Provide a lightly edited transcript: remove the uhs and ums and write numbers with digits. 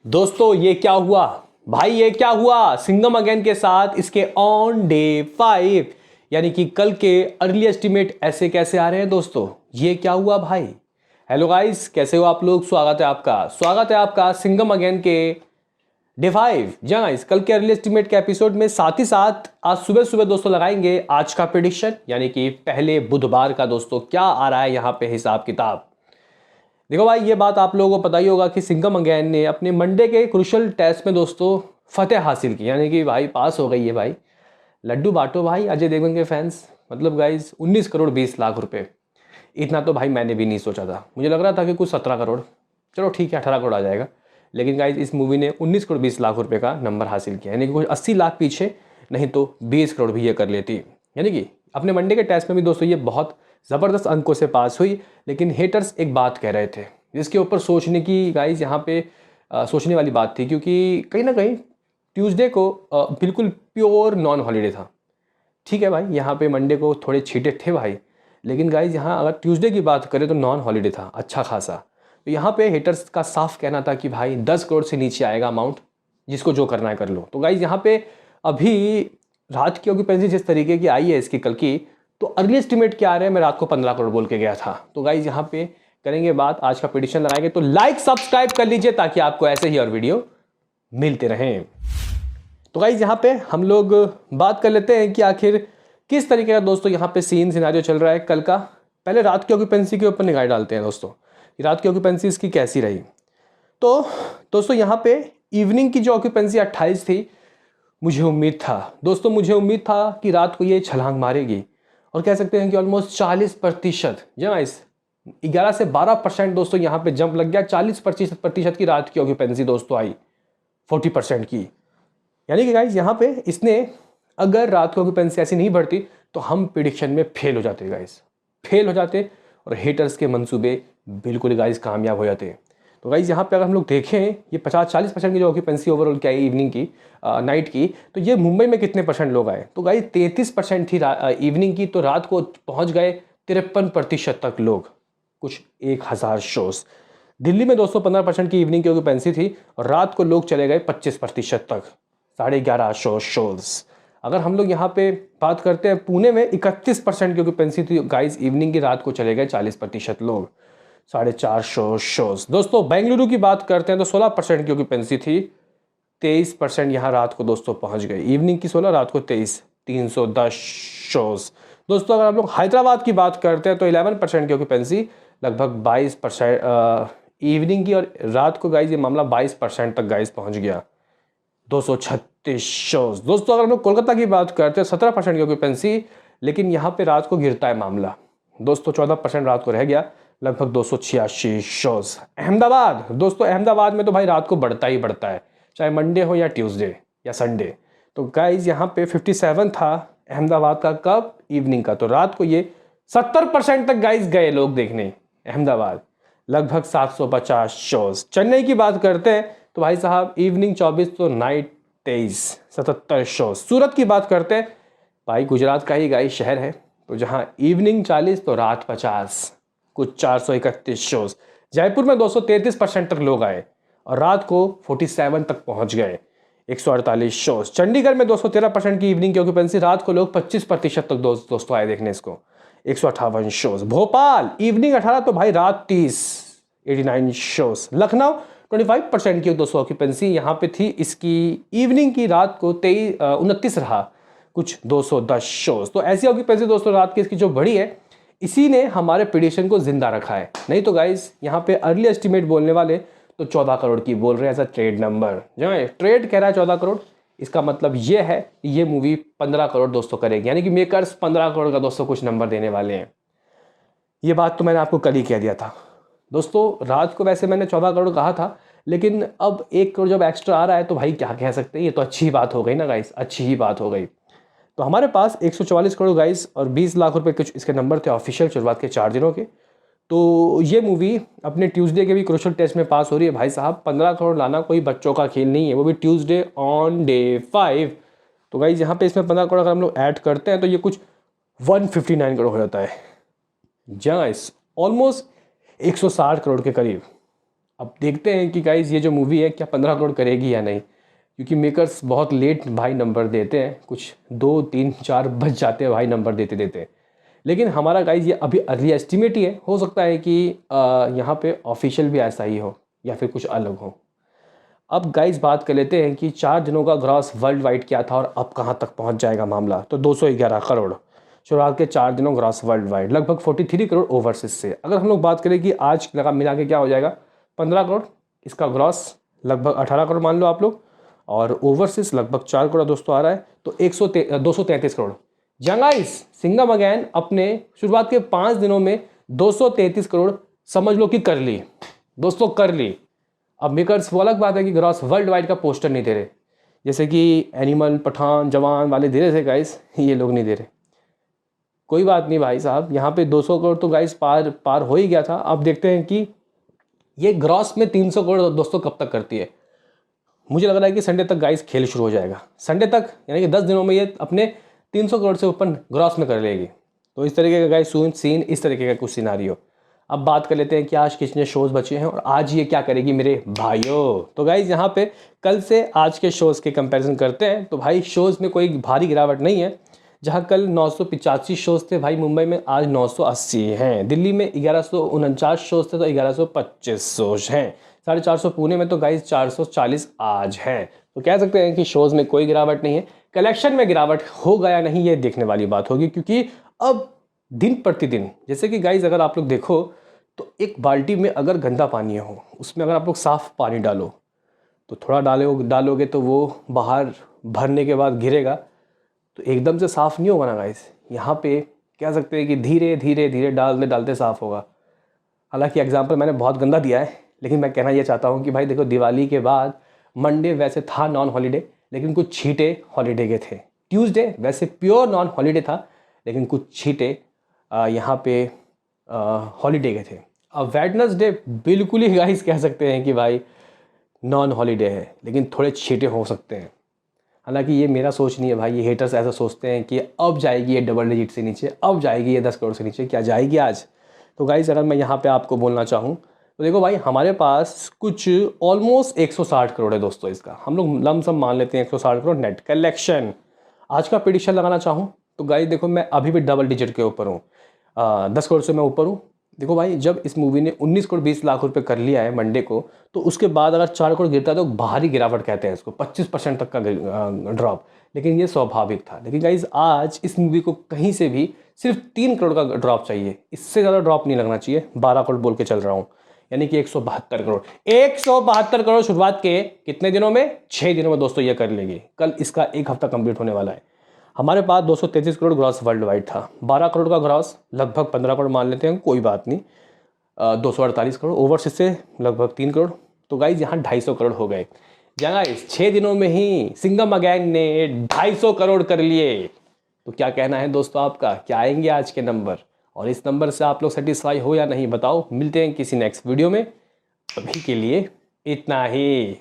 दोस्तों ये क्या हुआ भाई, ये क्या हुआ सिंघम अगेन के साथ इसके ऑन डे 5 यानी कि कल के अर्ली एस्टिमेट ऐसे कैसे आ रहे हैं दोस्तों, ये क्या हुआ भाई। हेलो गाइस, कैसे हो आप लोग। स्वागत है आपका सिंघम अगेन के डे 5। जी गाइस, कल के अर्ली एस्टिमेट के एपिसोड में साथ ही साथ आज सुबह सुबह दोस्तों लगाएंगे आज का प्रेडिक्शन यानी कि पहले बुधवार का दोस्तों क्या आ रहा है यहाँ पे हिसाब किताब। देखो भाई, ये बात आप लोगों को पता ही होगा कि सिंघम अगेन ने अपने मंडे के क्रुशियल टेस्ट में दोस्तों फतेह हासिल की, यानी कि भाई पास हो गई है भाई। लड्डू बांटो भाई अजय देवगन के फैंस, मतलब गाइज 19 करोड़ 20 लाख रुपए। इतना तो भाई मैंने भी नहीं सोचा था, मुझे लग रहा था कि कुछ 17 करोड़, चलो ठीक है 18 करोड़ आ जाएगा। लेकिन गाइज इस मूवी ने 19 करोड़ 20 लाख रुपए का नंबर हासिल किया, यानी कि कुछ 80 लाख पीछे, नहीं तो 20 करोड़ भी ये कर लेती। यानी कि अपने मंडे के टेस्ट में भी दोस्तों ये बहुत ज़बरदस्त अंकों से पास हुई। लेकिन हेटर्स एक बात कह रहे थे जिसके ऊपर सोचने की गाइज यहाँ पे सोचने वाली बात थी, क्योंकि कहीं ना कहीं ट्यूसडे को बिल्कुल प्योर नॉन हॉलीडे था। ठीक है भाई, यहाँ पे मंडे को थोड़े छींटे थे भाई, लेकिन गाइज यहाँ अगर ट्यूसडे की बात करें तो नॉन हॉलीडे था अच्छा खासा। तो यहाँ पे हेटर्स का साफ कहना था कि भाई 10 करोड़ से नीचे आएगा अमाउंट, जिसको जो करना है कर लो। तो गाइज यहाँ पे अभी रात की ऑक्यूपेंसी जिस तरीके की आई है इसकी कल की, तो अर्ली एस्टिमेट क्या आ रहे हैं, मैं रात को 15 करोड़ बोल के गया था। तो गाइज यहाँ पे करेंगे बात, आज का प्रेडिक्शन लगाएंगे। तो लाइक सब्सक्राइब कर लीजिए ताकि आपको ऐसे ही और वीडियो मिलते रहें। तो गाइज यहाँ पे हम लोग बात कर लेते हैं कि आखिर किस तरीके का दोस्तों यहाँ पे सीन सिनारियो चल रहा है कल का। पहले रात की ऑक्यूपेंसी के ऊपर निगाह डालते हैं दोस्तों, रात की ऑक्यूपेंसी इसकी कैसी रही। तो दोस्तों यहाँ पे इवनिंग की जो ऑक्यूपेंसी 28 थी, मुझे उम्मीद था कि रात को ये छलांग मारेगी और कह सकते हैं कि ऑलमोस्ट 40% जी हाँ, इस 11 से 12% दोस्तों यहाँ पे जंप लग गया। 40% की रात की ऑक्यूपेंसी दोस्तों आई 40% की। यानी कि गाइज यहाँ पे इसने अगर रात को ऑक्यूपेंसी ऐसी नहीं बढ़ती तो हम प्रिडिक्शन में फेल हो जाते और हेटर्स के मंसूबे बिल्कुल गाइज कामयाब हो जाते। तो गाइज यहाँ पे अगर हम लोग देखें ये 50-40% की जो ऑक्यूपेंसी ओवरऑल क्या है इवनिंग की नाइट की, तो ये मुंबई में कितने परसेंट लोग आए, तो गाइज 33% थी इवनिंग की, तो रात को पहुँच गए 53% तक लोग, कुछ 1000 शोज। दिल्ली में दोस्तों 15% की इवनिंग की ऑक्यूपेंसी थी और रात को लोग चले गए 25% तक, 11.5 शोज। अगर हम लोग यहाँ पे बात करते हैं पुणे में 31% की ऑक्यूपेंसी थी गाइज इवनिंग की, रात को चले गए 40% लोग, 450 शोज। दोस्तों बेंगलुरु की बात करते हैं तो 16% की ऑक्यूपेंसी थी, 23% यहाँ रात को दोस्तों पहुँच गए, इवनिंग की 16 रात को 23, 310 शोज। दोस्तों अगर हम लोग हैदराबाद की बात करते हैं तो 11% की ऑक्यूपेंसी, लगभग 22% इवनिंग की, और रात को गाइज ये मामला 22% तक गाइज पहुँच गया, 236 शोज। दोस्तों अगर हम लोग कोलकाता की बात करते हैं 17% की ऑक्यूपेंसी, लेकिन यहाँ पे रात को गिरता है मामला दोस्तों, 14% रात को रह गया, लगभग 286 शोज। अहमदाबाद दोस्तों, अहमदाबाद में तो भाई रात को बढ़ता ही बढ़ता है, चाहे मंडे हो या ट्यूसडे या संडे। तो गाइज यहाँ पे 57 था अहमदाबाद का, कब इवनिंग का, तो रात को ये 70% तक गाइज गए लोग देखने अहमदाबाद, लगभग 750 शोज। चेन्नई की बात करते हैं तो भाई साहब इवनिंग 24 तो नाइट 23, 77 शोज। सूरत की बात करते हैं, भाई गुजरात का ही गाइस शहर है, तो जहां इवनिंग 40 तो रात 50, कुछ 431 शोज। जयपुर में 233% तक लोग आए और रात को 47 तक पहुंच गए, 148 शोज। चंडीगढ़ में 213% की इवनिंग की ऑक्यूपेंसी, रात को लोग 25% तक दोस्तों आए देखने इसको, 158 शोज। भोपाल इवनिंग 18 तो भाई रात 30, 89 शोज। लखनऊ 25% की दोस्तों ऑक्यूपेंसी यहाँ पे थी इसकी, इवनिंग की रात को 29 रहा, कुछ 210 शोज। तो ऐसी ऑक्यूपेंसी दोस्तों रात की इसकी जो बढ़ी है, इसी ने हमारे प्रेडिक्शन को जिंदा रखा है। नहीं तो गाइस यहाँ पे अर्ली एस्टिमेट बोलने वाले तो 14 करोड़ की बोल रहे हैं एज अ ट्रेड नंबर। जो है ट्रेड कह रहा है 14 करोड़, इसका मतलब ये है कि ये मूवी 15 करोड़ दोस्तों करेगी, यानी कि मेकर्स 15 करोड़ का दोस्तों कुछ नंबर देने वाले हैं। ये बात तो मैंने आपको कल ही कह दिया था दोस्तों। रात को वैसे मैंने 14 करोड़ कहा था, लेकिन अब 1 करोड़ जब एक्स्ट्रा आ रहा है तो भाई क्या कह सकते हैं, ये तो अच्छी ही बात हो गई ना गाइस, अच्छी ही बात हो गई। तो हमारे पास 144 करोड़ गाइस और 20 लाख रुपए कुछ इसके नंबर थे ऑफिशियल शुरुआत के 4 दिनों के। तो ये मूवी अपने ट्यूसडे के भी क्रूशियल टेस्ट में पास हो रही है भाई साहब। 15 करोड़ लाना कोई बच्चों का खेल नहीं है, वो भी ट्यूसडे ऑन डे 5। तो गाइस यहाँ पे इसमें 15 करोड़ अगर हम लोग ऐड करते हैं तो ये कुछ 159 करोड़ हो जाता है, जहाँ ऑलमोस्ट 160 करोड़ के करीब। अब देखते हैं कि गाइज ये जो मूवी है क्या 15 करोड़ करेगी या नहीं, क्योंकि मेकर्स बहुत लेट भाई नंबर देते हैं, कुछ 2, 3, 4 बज जाते हैं भाई नंबर देते देते। लेकिन हमारा गाइज ये अभी अर्ली एस्टिमेट ही है, हो सकता है कि यहाँ पे ऑफिशियल भी ऐसा ही हो या फिर कुछ अलग हो। अब गाइज बात कर लेते हैं कि 4 दिनों का ग्रॉस वर्ल्ड वाइड क्या था और अब कहाँ तक पहुँच जाएगा मामला। तो 211 करोड़ शुरुआत के 4 दिनों ग्रॉस वर्ल्ड वाइड, लगभग 43 करोड़ ओवरसीज से। अगर हम लोग बात करें कि आज लगा मिला के क्या हो जाएगा 15 करोड़, इसका ग्रॉस लगभग 18 करोड़ मान लो आप लोग, और ओवरसीज लगभग 4 करोड़ दोस्तों आ रहा है, तो 233 करोड़। जंगाइस सिंघम अगेन अपने शुरुआत के 5 दिनों में 233 करोड़ समझ लो कि कर ली दोस्तों, कर ली। अब मेकर्स वो अलग बात है कि ग्रॉस वर्ल्ड वाइड का पोस्टर नहीं दे रहे, जैसे कि एनिमल, पठान, जवान वाले दे रहे थे गाइस, ये लोग नहीं दे रहे। कोई बात नहीं भाई साहब, यहाँ पे 200 करोड़ तो गाइस पार हो ही गया था। अब देखते हैं कि ये ग्रॉस में 300 करोड़ दोस्तों कब तक करती है। मुझे लग रहा है कि संडे तक गाइस खेल शुरू हो जाएगा, संडे तक, यानी कि 10 दिनों में ये अपने 300 करोड़ से ऊपर ग्रॉस में कर लेगी। तो इस तरीके का गाइस सीन, इस तरीके का कुछ सिनारियो। अब बात कर लेते हैं कि आज कितने शोज़ बचे हैं और आज ये क्या करेगी मेरे भाइयों। तो गाइज यहाँ पे कल से आज के शोज़ के कंपैरिजन करते हैं, तो भाई शोज़ में कोई भारी गिरावट नहीं है। जहाँ कल 985 शोज़ थे भाई मुंबई में, आज 980 हैं। दिल्ली में 1149 शोज़ थे तो 1125 शोज़ हैं। 450 पुणे में, तो गाइज 440 आज हैं। तो कह सकते हैं कि शोज़ में कोई गिरावट नहीं है। कलेक्शन में गिरावट होगा या नहीं ये देखने वाली बात होगी, क्योंकि अब दिन प्रतिदिन, जैसे कि गाइज अगर आप लोग देखो तो एक बाल्टी में अगर गंदा पानी हो, उसमें अगर आप लोग साफ़ पानी डालो तो थोड़ा डालोगे तो वो बाहर भरने के बाद गिरेगा तो एकदम से साफ़ नहीं होगा ना गाइस। यहाँ पे कह सकते हैं कि धीरे धीरे धीरे डालते साफ़ होगा। हालांकि एग्जांपल मैंने बहुत गंदा दिया है, लेकिन मैं कहना ये चाहता हूँ कि भाई देखो, दिवाली के बाद मंडे वैसे था नॉन हॉलीडे, लेकिन कुछ छींटे हॉलीडे के थे। ट्यूसडे वैसे प्योर नॉन हॉलीडे था, लेकिन कुछ छींटे यहाँ पे हॉलीडे के थे। अब वेडनेसडे बिल्कुल ही गाइस कह सकते हैं कि भाई नॉन हॉलीडे है, लेकिन थोड़े छींटे हो सकते हैं। हालांकि ये मेरा सोच नहीं है भाई, ये हेटर्स ऐसा सोचते हैं कि अब जाएगी ये डबल डिजिट से नीचे, अब जाएगी ये 10 करोड़ से नीचे। क्या जाएगी आज? तो गाइस अगर मैं यहाँ पे आपको बोलना चाहूँ तो देखो भाई, हमारे पास कुछ ऑलमोस्ट 160 करोड़ है दोस्तों। इसका हम लोग लमसम मान लेते हैं 160 करोड़ नेट कलेक्शन। आज का प्रेडिक्शन लगाना चाहूँ तो गाइस देखो, मैं अभी भी डबल डिजिट के ऊपर हूँ, 10 करोड़ से मैं ऊपर हूँ। देखो भाई, जब इस मूवी ने 19 करोड़ 20 लाख रुपए कर लिया है मंडे को, तो उसके बाद अगर 4 करोड़ गिरता है तो भारी गिरावट कहते हैं इसको, 25% तक का ड्रॉप। लेकिन ये स्वाभाविक था। लेकिन गाइज आज इस मूवी को कहीं से भी सिर्फ 3 करोड़ का ड्रॉप चाहिए, इससे ज़्यादा ड्रॉप नहीं लगना चाहिए। 12 करोड़ बोल के चल रहा हूँ, यानी कि 172 करोड़। 172 करोड़ शुरुआत के कितने दिनों में? 6 दिनों में दोस्तों ये कर लेगी। कल इसका 1 हफ्ता कंप्लीट होने वाला है। हमारे पास 233 करोड़ ग्रॉस वर्ल्ड वाइड था, 12 करोड़ का ग्रॉस, लगभग 15 करोड़ मान लेते हैं, कोई बात नहीं। 248 करोड़ ओवरसीज से लगभग 3 करोड़, तो गाइज यहाँ 250 करोड़ हो गए। गाइज 6 दिनों में ही सिंघम अगेन ने 250 करोड़ कर लिए। तो क्या कहना है दोस्तों आपका, क्या आएंगे आज के नंबर? और इस नंबर से आप लोग सेटिस्फाई हो या नहीं बताओ। मिलते हैं किसी नेक्स्ट वीडियो में, अभी के लिए इतना ही।